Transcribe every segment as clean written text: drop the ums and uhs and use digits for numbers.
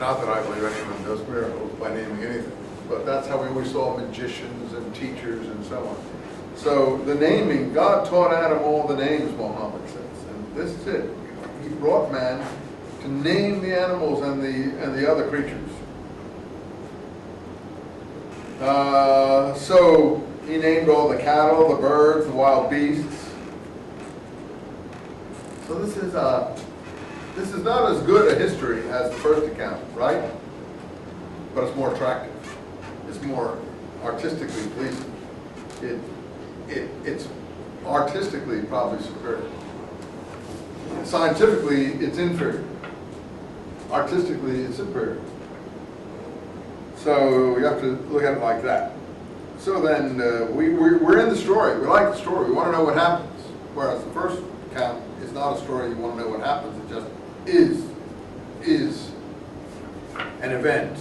not that I believe anyone does miracles by naming anything, but that's how we always saw magicians and teachers and so on. So the naming, God taught Adam all the names, Muhammad says, and this is it. He brought man to name the animals and the other creatures. So he named all the cattle, the birds, the wild beasts. So this is not as good a history as the first account, right? But it's more attractive. It's more artistically pleasing. It's artistically probably superior. Scientifically, it's inferior. Artistically, it's superior. So you have to look at it like that. So then we're in the story. We like the story. We want to know what happens. Whereas the first account is not a story you want to know what happens. It just is an event.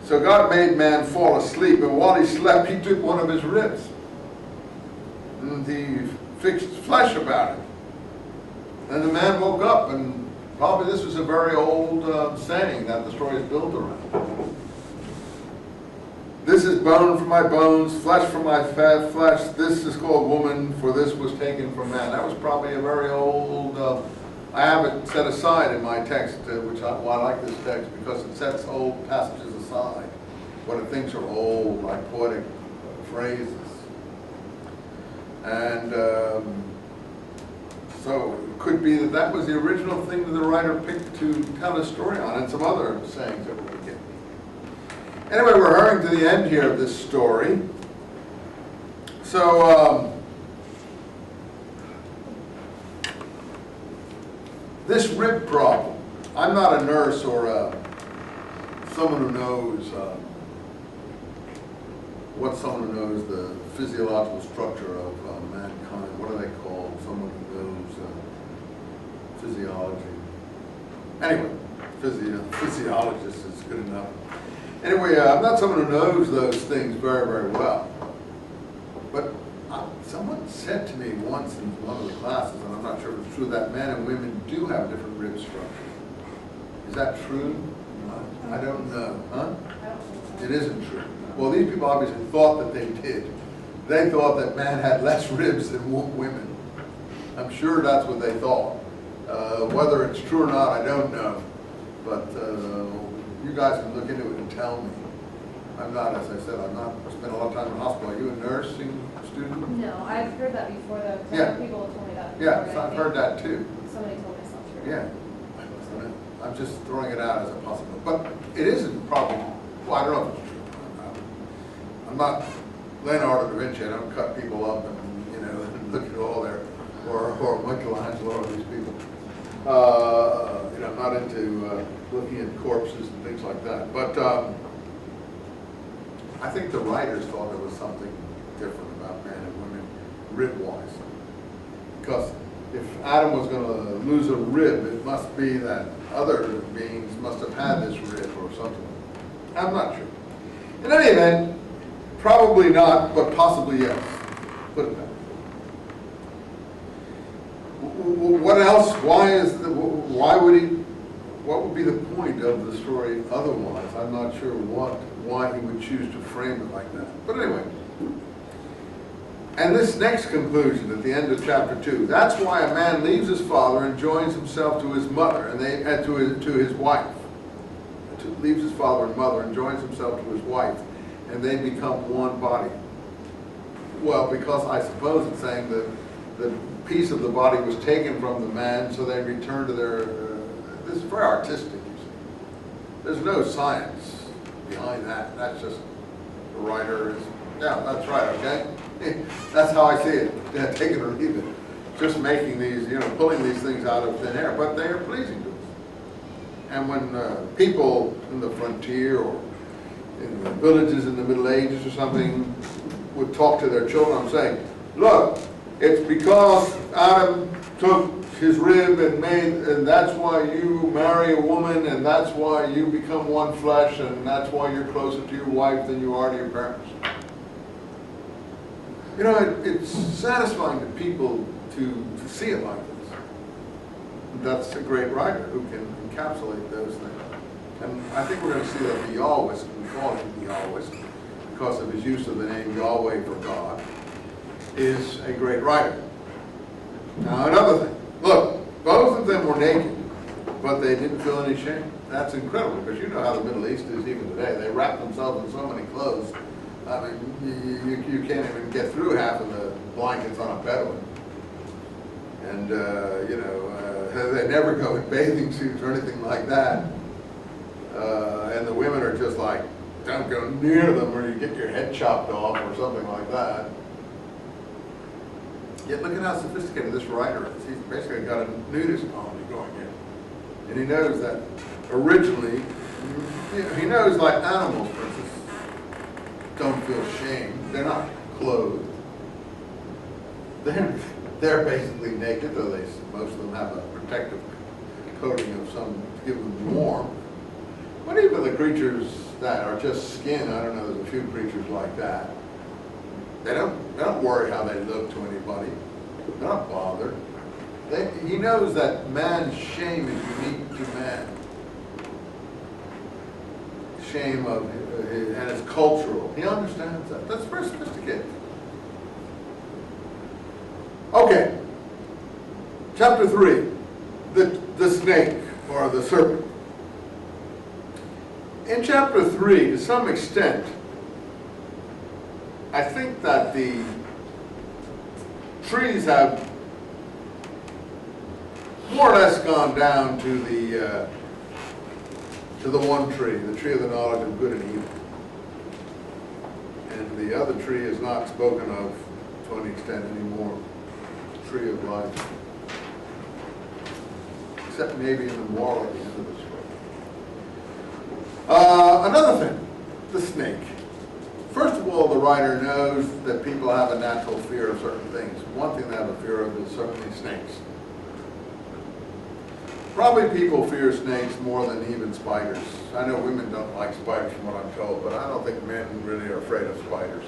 So God made man fall asleep, and while he slept, he took one of his ribs. And he fixed flesh about it. And the man woke up, and probably this was a very old saying that the story is built around. This is bone from my bones, flesh from my flesh. This is called woman, for this was taken from man. That was probably a very old, I have it set aside in my text, well, I like this text because it sets old passages aside. What it thinks are old, like poetic phrases. And so it could be that was the original thing that the writer picked to tell a story on, and some other sayings that we'll get. Anyway, we're hurrying to the end here of this story. So this rib problem, I'm not a nurse or someone who knows the physiological structure of mankind. What are they called? Someone who knows physiology. Anyway, physiologist is good enough. Anyway, I'm not someone who knows those things very, very well. But someone said to me once in one of the classes, and I'm not sure if it's true, that men and women do have different rib structures. Is that true? I don't know. Huh? It isn't true. Well, these people obviously thought that they did. They thought that man had less ribs than women. I'm sure that's what they thought. Whether it's true or not, I don't know. But you guys can look into it and tell me. I'm not, as I said, I'm not spent a lot of time in the hospital. Are you a nursing student? No, I've heard that before though. Yeah. Other people have told me that before. Yeah, so I've heard that too. Somebody told me it's not true. Yeah. I'm just throwing it out as a possibility. But it isn't probably, well, I don't know if it's true. I'm not Leonardo da Vinci. I don't cut people up and, look at all their, or Michelangelo or these people. I'm not into looking at corpses and things like that. But I think the writers thought there was something different about men and women rib-wise. Because if Adam was going to lose a rib, it must be that other beings must have had this rib or something. I'm not sure. In any event, probably not, but possibly yes. Put it that way. What else? What would be the point of the story otherwise? I'm not sure why he would choose to frame it like that. But anyway. And this next conclusion at the end of chapter 2, that's why a man leaves his father and joins himself to his mother, and to his wife. Leaves his father and mother and joins himself to his wife, and they become one body. Well, because I suppose it's saying that the piece of the body was taken from the man, so they return to their... this is very artistic, you see. There's no science behind that. That's just the writer is... Yeah, that's right, okay? That's how I see it. Yeah, take it or leave it. Just making these, pulling these things out of thin air, but they are pleasing to us. And when people in the frontier or in the villages in the Middle Ages or something would talk to their children, I'm saying, look, it's because Adam took his rib and that's why you marry a woman, and that's why you become one flesh, and that's why you're closer to your wife than you are to your parents. It's satisfying to people to see it like this. That's a great writer who can encapsulate those things. and I think we're going to see that the Yahwist, we call him the Yahwist, because of his use of the name Yahweh for God, is a great writer. Now another thing, look, both of them were naked, but they didn't feel any shame. That's incredible, because you know how the Middle East is even today. They wrap themselves in so many clothes. I mean, you can't even get through half of the blankets on a Bedouin. And, they never go in bathing suits or anything like that. And the women are just like, don't go near them or you get your head chopped off or something like that. Yet look at how sophisticated this writer is. He's basically got a nudist colony going in. And he knows that originally, he knows like animals, for instance, don't feel shame. They're not clothed. They're basically naked, though most of them have a protective coating of some to give them warmth. But even the creatures that are just skin, I don't know, there's a few creatures like that. They don't worry how they look to anybody. They're not bothered. He knows that man's shame is unique to man. Shame and it's cultural. He understands that. That's very sophisticated. Okay. Chapter 3. The snake or the serpent. In chapter 3, to some extent, I think that the trees have more or less gone down to the one tree, the tree of the knowledge of good and evil. And the other tree is not spoken of to any extent anymore, the tree of life. Except maybe in the moral at the end of the story. Another thing, the snake. First of all, the writer knows that people have a natural fear of certain things. One thing they have a fear of is certainly snakes. Probably people fear snakes more than even spiders. I know women don't like spiders from what I'm told, but I don't think men really are afraid of spiders.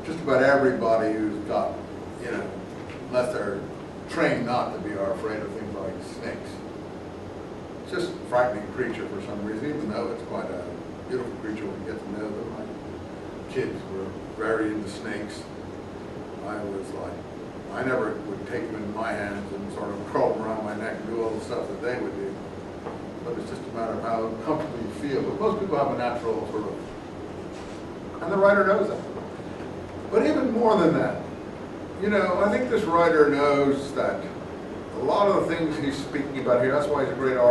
Just about everybody who's got, unless they're trained not to be, are afraid of things like snakes. It's just a frightening creature for some reason, even though it's quite a beautiful creature when you get to know them. My kids were very into snakes. I never would take them in my hands and sort of curl them around my neck and do all the stuff that they would do. But it's just a matter of how comfortable you feel. But most people have a natural sort of, and the writer knows that. But even more than that, I think this writer knows that a lot of the things he's speaking about here, that's why he's a great author.